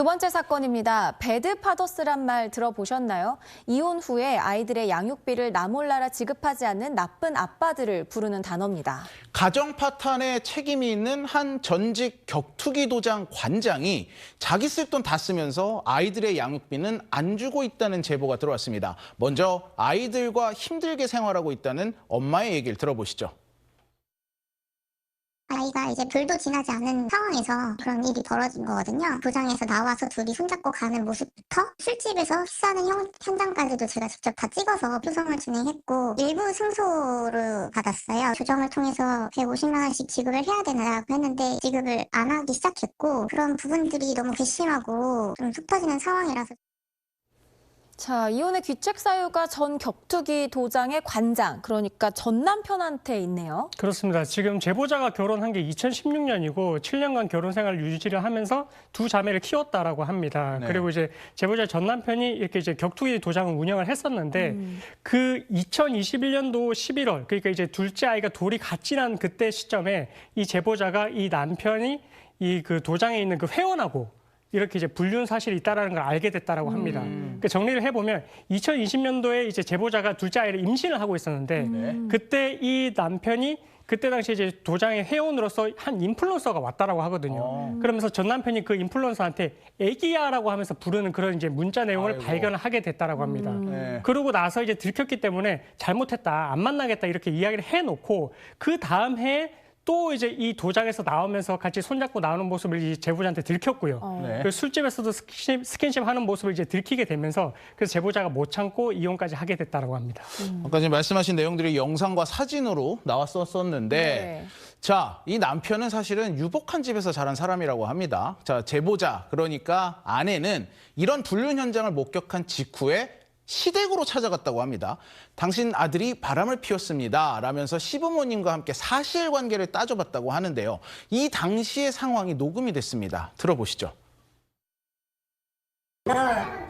두 번째 사건입니다. 배드파더스란 말 들어보셨나요? 이혼 후에 아이들의 양육비를 나 몰라라 지급하지 않는 나쁜 아빠들을 부르는 단어입니다. 가정 파탄에 책임이 있는 한 전직 격투기 도장 관장이 자기 쓸 돈 다 쓰면서 아이들의 양육비는 안 주고 있다는 제보가 들어왔습니다. 먼저 아이들과 힘들게 생활하고 있다는 엄마의 얘기를 들어보시죠. 아이가 이제 불도 지나지 않은 상황에서 그런 일이 벌어진 거거든요. 도장에서 나와서 둘이 손잡고 가는 모습부터 술집에서 키스하는 현장까지도 제가 직접 다 찍어서 소송을 진행했고 일부 승소를 받았어요. 조정을 통해서 150만 원씩 지급을 해야 되느라고 했는데 지급을 안 하기 시작했고 그런 부분들이 너무 괘씸하고 좀 속 터지는 상황이라서 자, 이혼의 귀책 사유가 전 격투기 도장의 관장, 그러니까 전 남편한테 있네요. 그렇습니다. 지금 제보자가 결혼한 게 2016년이고 7년간 결혼 생활 유지를 하면서 두 자매를 키웠다라고 합니다. 네. 그리고 이제 제보자 전 남편이 이렇게 이제 격투기 도장을 운영을 했었는데 그 2021년도 11월, 그러니까 이제 둘째 아이가 돌이 같이 난 그때 시점에 이 제보자가 이 남편이 이 그 도장에 있는 그 회원하고 이렇게 이제 불륜 사실이 있다라는 걸 알게 됐다라고 합니다. 그러니까 정리를 해보면 2020년도에 이제 제보자가 둘째 아이를 임신을 하고 있었는데 그때 이 남편이 그때 당시 이제 도장의 회원으로서 한 인플루언서가 왔다라고 하거든요. 그러면서 전 남편이 그 인플루언서한테 애기야라고 하면서 부르는 그런 이제 문자 내용을 발견을 하게 됐다라고 합니다. 네. 그러고 나서 이제 들켰기 때문에 잘못했다, 안 만나겠다 이렇게 이야기를 해놓고 그 다음 해에 또 이제 이 도장에서 나오면서 같이 손잡고 나오는 모습을 이 제보자한테 들켰고요. 네. 그 술집에서도 스킨십 하는 모습을 이제 들키게 되면서 그래서 제보자가 못 참고 이혼까지 하게 됐다고 합니다. 아까 지금 말씀하신 내용들이 영상과 사진으로 나왔었는데 네. 자, 이 남편은 사실은 유복한 집에서 자란 사람이라고 합니다. 자, 제보자, 그러니까 아내는 이런 불륜 현장을 목격한 직후에 시댁으로 찾아갔다고 합니다. 당신 아들이 바람을 피웠습니다. 라면서 시부모님과 함께 사실관계를 따져봤다고 하는데요. 이 당시의 상황이 녹음이 됐습니다. 들어보시죠. 너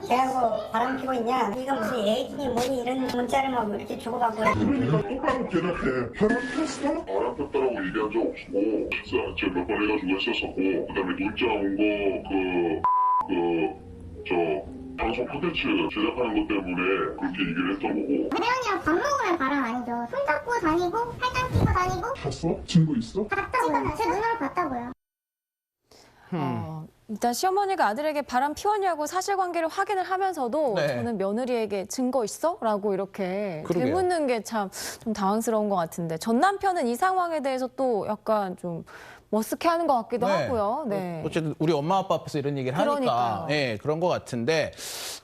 걔하고 바람 피고 있냐? 네가 무슨 애인이 뭐니 이런 문자를 막 이렇게 주고받고 그러니까 똑바로 대답해. 바람 폈어? 바람 폈다라고 얘기한 적 없고 식사 제가 몇 번 해가지고 했었었고 그다음에 문자 온 거 방송 콘텐츠 제작하는 것 때문에 그렇게 얘기를 했던 거고. 혜연이랑 밥 먹으면 바람 아니죠. 손잡고 다니고 팔짱 끼고 다니고 봤어? 증거 있어? 봤다고요. 제 눈으로 봤다고요. 일단 시어머니가 아들에게 바람 피웠냐고 사실관계를 확인을 하면서도 네. 저는 며느리에게 증거 있어? 라고 이렇게 그러게요. 되묻는 게 참 좀 당황스러운 것 같은데 전 남편은 이 상황에 대해서 또 약간 좀 머쓱해하는 것 같기도 네. 하고요. 네. 어쨌든 우리 엄마 아빠 앞에서 이런 얘기를 하니까 그러니까요. 예, 그런 것 같은데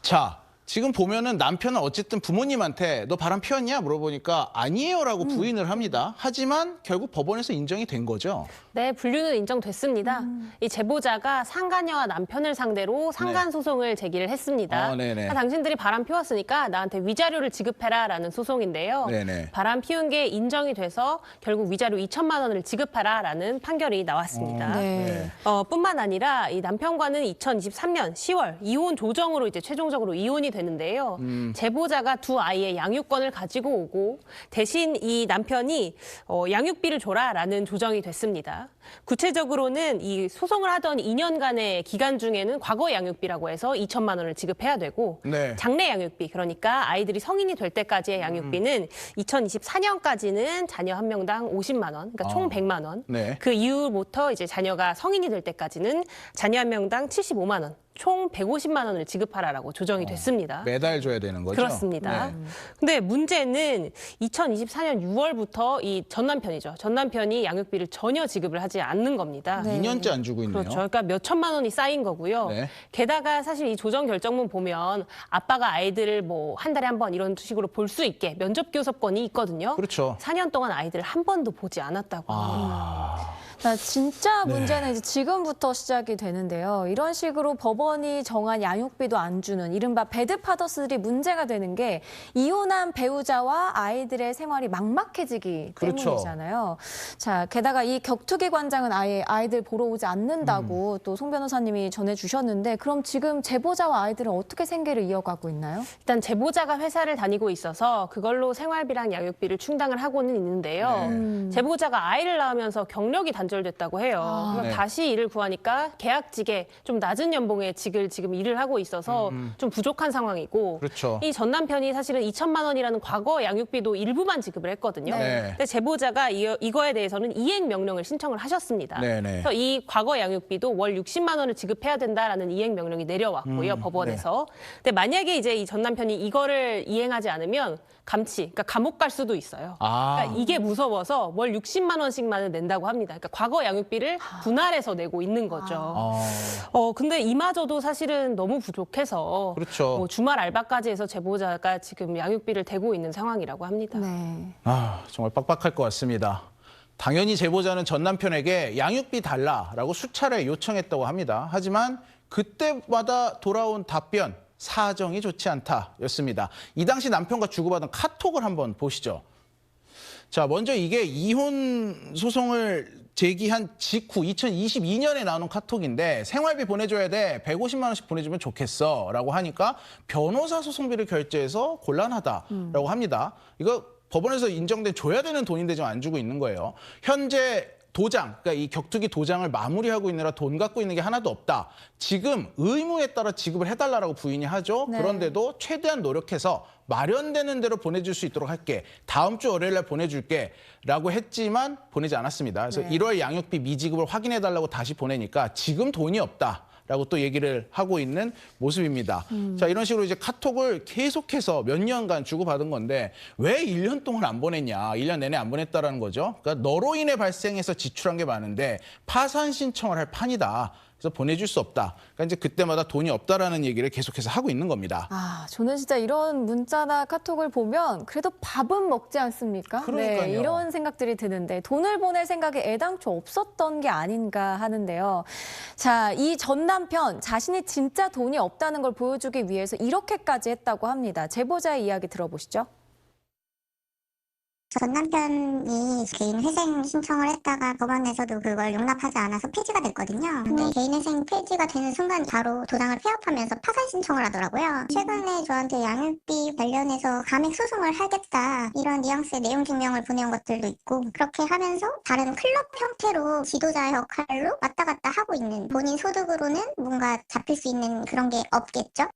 자, 지금 보면은 남편은 어쨌든 부모님한테 너 바람 피웠냐 물어보니까 아니에요라고 부인을 합니다. 하지만 결국 법원에서 인정이 된 거죠. 네, 분류는 인정됐습니다. 이 제보자가 상간녀와 남편을 상대로 상간 소송을 제기를 했습니다. 네네. 당신들이 바람 피웠으니까 나한테 위자료를 지급해라라는 소송인데요. 네네. 바람 피운 게 인정이 돼서 결국 위자료 2천만 원을 지급하라라는 판결이 나왔습니다. 네. 뿐만 아니라 이 남편과는 2023년 10월 이혼 조정으로 이제 최종적으로 이혼이 되는데요. 제보자가 두 아이의 양육권을 가지고 오고 대신 이 남편이 양육비를 줘라라는 조정이 됐습니다. 구체적으로는 이 소송을 하던 2년간의 기간 중에는 과거 양육비라고 해서 2천만 원을 지급해야 되고 네. 장래 양육비 그러니까 아이들이 성인이 될 때까지의 양육비는 2024년까지는 자녀 한 명당 50만 원, 그러니까 총 100만 원. 네. 그 이후부터 이제 자녀가 성인이 될 때까지는 자녀 한 명당 75만 원. 총 150만 원을 지급하라라고 조정이 됐습니다. 매달 줘야 되는 거죠? 그렇습니다. 네. 근데 문제는 2024년 6월부터 이 전 남편이죠. 전 남편이 양육비를 전혀 지급을 하지 않는 겁니다. 2년째 안 주고 있네요. 그렇죠. 그러니까 몇 천만 원이 쌓인 거고요. 네. 게다가 사실 이 조정 결정문 보면 아빠가 아이들을 뭐 한 달에 한 번 이런 식으로 볼 수 있게 면접 교섭권이 있거든요. 그렇죠. 4년 동안 아이들을 한 번도 보지 않았다고. 진짜 문제는 이제 지금부터 시작이 되는데요. 이런 식으로 법원이 정한 양육비도 안 주는 이른바 배드파더스들이 문제가 되는 게 이혼한 배우자와 아이들의 생활이 막막해지기 그렇죠. 때문이잖아요. 자, 게다가 이 격투기 관장은 아예 아이들 보러 오지 않는다고 또 송 변호사님이 전해주셨는데 그럼 지금 제보자와 아이들은 어떻게 생계를 이어가고 있나요? 일단 제보자가 회사를 다니고 있어서 그걸로 생활비랑 양육비를 충당을 하고는 있는데요. 제보자가 아이를 낳으면서 경력이 단 단절됐다고 해요. 그래서 네. 다시 일을 구하니까 계약직에 좀 낮은 연봉의 직을 지금 일을 하고 있어서 좀 부족한 상황이고 그렇죠. 이 전 남편이 사실은 2천만 원이라는 과거 양육비도 일부만 지급을 했거든요. 네. 근데 제보자가 이거에 대해서는 이행 명령을 신청을 하셨습니다. 네, 네. 그래서 이 과거 양육비도 월 60만 원을 지급해야 된다라는 이행 명령이 내려왔고요, 법원에서. 근데 만약에 이제 이 전 남편이 이거를 이행하지 않으면 그러니까 감옥 갈 수도 있어요. 그러니까 이게 무서워서 월 60만 원씩만은 낸다고 합니다. 그러니까 과거 양육비를 분할해서 내고 있는 거죠. 근데 이마저도 사실은 너무 부족해서 그렇죠. 뭐 주말 알바까지 해서 제보자가 지금 양육비를 대고 있는 상황이라고 합니다. 네. 정말 빡빡할 것 같습니다. 당연히 제보자는 전 남편에게 양육비 달라라고 수차례 요청했다고 합니다. 하지만 그때마다 돌아온 답변, 사정이 좋지 않다였습니다. 이 당시 남편과 주고받은 카톡을 한번 보시죠. 자, 먼저 이게 이혼 소송을 제기한 직후 2022년에 나온 카톡인데 생활비 보내줘야 돼. 150만 원씩 보내주면 좋겠어. 라고 하니까 변호사 소송비를 결제해서 곤란하다라고 합니다. 이거 법원에서 인정된 줘야 되는 돈인데 지금 안 주고 있는 거예요. 현재 도장, 그러니까 이 격투기 도장을 마무리하고 있느라 돈 갖고 있는 게 하나도 없다. 지금 의무에 따라 지급을 해달라고 부인이 하죠. 네. 그런데도 최대한 노력해서 마련되는 대로 보내줄 수 있도록 할게. 다음 주 월요일 날 보내줄게. 라고 했지만 보내지 않았습니다. 그래서 네. 1월 양육비 미지급을 확인해달라고 다시 보내니까 지금 돈이 없다. 라고 또 얘기를 하고 있는 모습입니다. 자, 이런 식으로 이제 카톡을 계속해서 몇 년간 주고받은 건데 왜 1년 동안 안 보냈냐, 1년 내내 안 보냈다라는 거죠. 그러니까 너로 인해 발생해서 지출한 게 많은데 파산 신청을 할 판이다. 그래서 보내줄 수 없다. 그러니까 이제 그때마다 돈이 없다라는 얘기를 계속해서 하고 있는 겁니다. 저는 진짜 이런 문자나 카톡을 보면 그래도 밥은 먹지 않습니까? 그러니까요. 네, 이런 생각들이 드는데 돈을 보낼 생각이 애당초 없었던 게 아닌가 하는데요. 자, 이 전 남편 자신이 진짜 돈이 없다는 걸 보여주기 위해서 이렇게까지 했다고 합니다. 제보자의 이야기 들어보시죠. 전 남편이 개인 회생 신청을 했다가 법원에서도 그걸 용납하지 않아서 폐지가 됐거든요. 근데 개인 회생 폐지가 되는 순간 바로 도장을 폐업하면서 파산 신청을 하더라고요. 최근에 저한테 양육비 관련해서 감액 소송을 하겠다 이런 뉘앙스의 내용 증명을 보내온 것들도 있고 그렇게 하면서 다른 클럽 형태로 지도자 역할로 왔다 갔다 하고 있는 본인 소득으로는 뭔가 잡힐 수 있는 그런 게 없겠죠?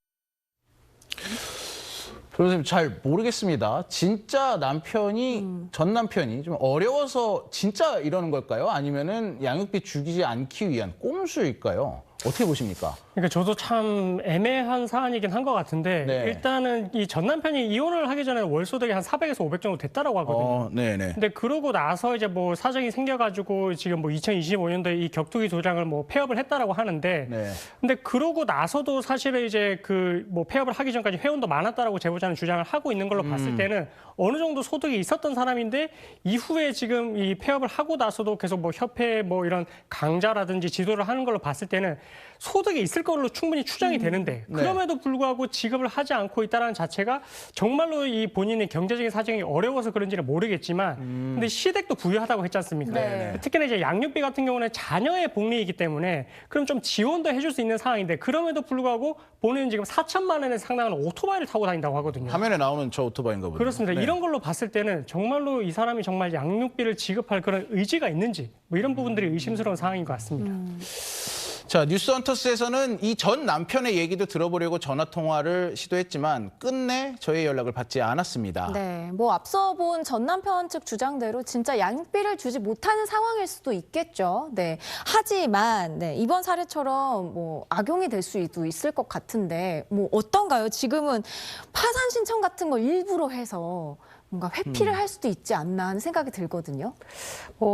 변호사님 잘 모르겠습니다. 진짜 남편이 전 남편이 좀 어려워서 진짜 이러는 걸까요? 아니면은 양육비 주지 않기 위한 꼼수일까요? 어떻게 보십니까? 그러니까 저도 참 애매한 사안이긴 한 것 같은데 네. 일단은 이 전 남편이 이혼을 하기 전에 월 소득이 한 400에서 500 정도 됐다라고 하거든요. 네네. 근데 그러고 나서 이제 뭐 사정이 생겨가지고 지금 뭐 2025년도에 이 격투기 도장을 뭐 폐업을 했다라고 하는데, 네. 근데 그러고 나서도 사실은 이제 그 뭐 폐업을 하기 전까지 회원도 많았다라고 제보자는 주장을 하고 있는 걸로 봤을 때는 어느 정도 소득이 있었던 사람인데 이후에 지금 이 폐업을 하고 나서도 계속 뭐 협회 뭐 이런 강좌라든지 지도를 하는 걸로 봤을 때는 소득이 있을 걸로 충분히 추정이 되는데 그럼에도 불구하고 지급을 하지 않고 있다는 자체가 정말로 이 본인의 경제적인 사정이 어려워서 그런지는 모르겠지만 근데 시댁도 부유하다고 했지 않습니까? 네. 특히나 이제 양육비 같은 경우는 자녀의 복리이기 때문에 그럼 좀 지원도 해줄 수 있는 상황인데 그럼에도 불구하고 본인은 지금 4천만 원에 상당한 오토바이를 타고 다닌다고 하거든요. 화면에 나오는 저 오토바이인가 보네요. 그렇습니다. 네. 이런 걸로 봤을 때는 정말로 이 사람이 정말 양육비를 지급할 그런 의지가 있는지 뭐 이런 부분들이 의심스러운 상황인 것 같습니다. 자, 뉴스헌터스에서는 이 전 남편의 얘기도 들어보려고 전화 통화를 시도했지만 끝내 저의 연락을 받지 않았습니다. 네, 뭐 앞서 본 전 남편 측 주장대로 진짜 양육비를 주지 못하는 상황일 수도 있겠죠. 네, 하지만 네, 이번 사례처럼 뭐 악용이 될 수도 있을 것 같은데 뭐 어떤가요? 지금은 파산 신청 같은 걸 일부러 해서 뭔가 회피를 할 수도 있지 않나 하는 생각이 들거든요.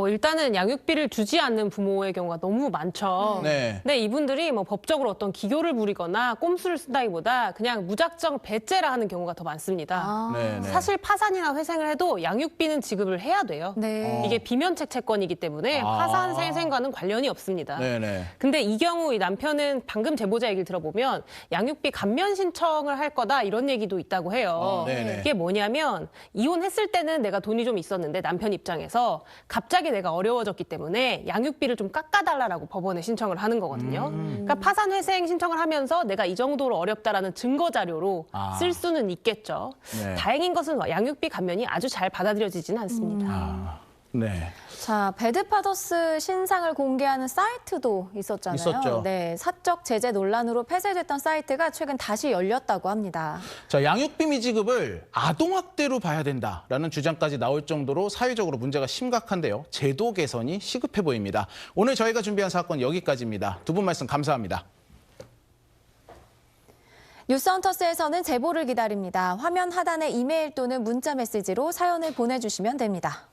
일단은 양육비를 주지 않는 부모의 경우가 너무 많죠. 네. 근데 이분들이 뭐 법적으로 어떤 기교를 부리거나 꼼수를 쓴다기보다 그냥 무작정 배째라 하는 경우가 더 많습니다. 네, 네. 사실 파산이나 회생을 해도 양육비는 지급을 해야 돼요. 네. 이게 비면책 채권이기 때문에 파산 회생과는 관련이 없습니다. 네네. 근데 이 경우 이 남편은 방금 제보자 얘기를 들어보면 양육비 감면 신청을 할 거다 이런 얘기도 있다고 해요. 네네. 이게 뭐냐면 이혼했을 때는 내가 돈이 좀 있었는데 남편 입장에서 갑자기 내가 어려워졌기 때문에 양육비를 좀 깎아달라고 법원에 신청을 하는 거거든요. 그러니까 파산 회생 신청을 하면서 내가 이 정도로 어렵다라는 증거 자료로 쓸 수는 있겠죠. 네. 다행인 것은 양육비 감면이 아주 잘 받아들여지지는 않습니다. 네. 자, 배드파더스 신상을 공개하는 사이트도 있었잖아요. 있었죠. 네, 사적 제재 논란으로 폐쇄됐던 사이트가 최근 다시 열렸다고 합니다. 자, 양육비 미지급을 아동학대로 봐야 된다라는 주장까지 나올 정도로 사회적으로 문제가 심각한데요. 제도 개선이 시급해 보입니다. 오늘 저희가 준비한 사건 여기까지입니다. 두 분 말씀 감사합니다. 뉴스헌터스에서는 제보를 기다립니다. 화면 하단에 이메일 또는 문자 메시지로 사연을 보내주시면 됩니다.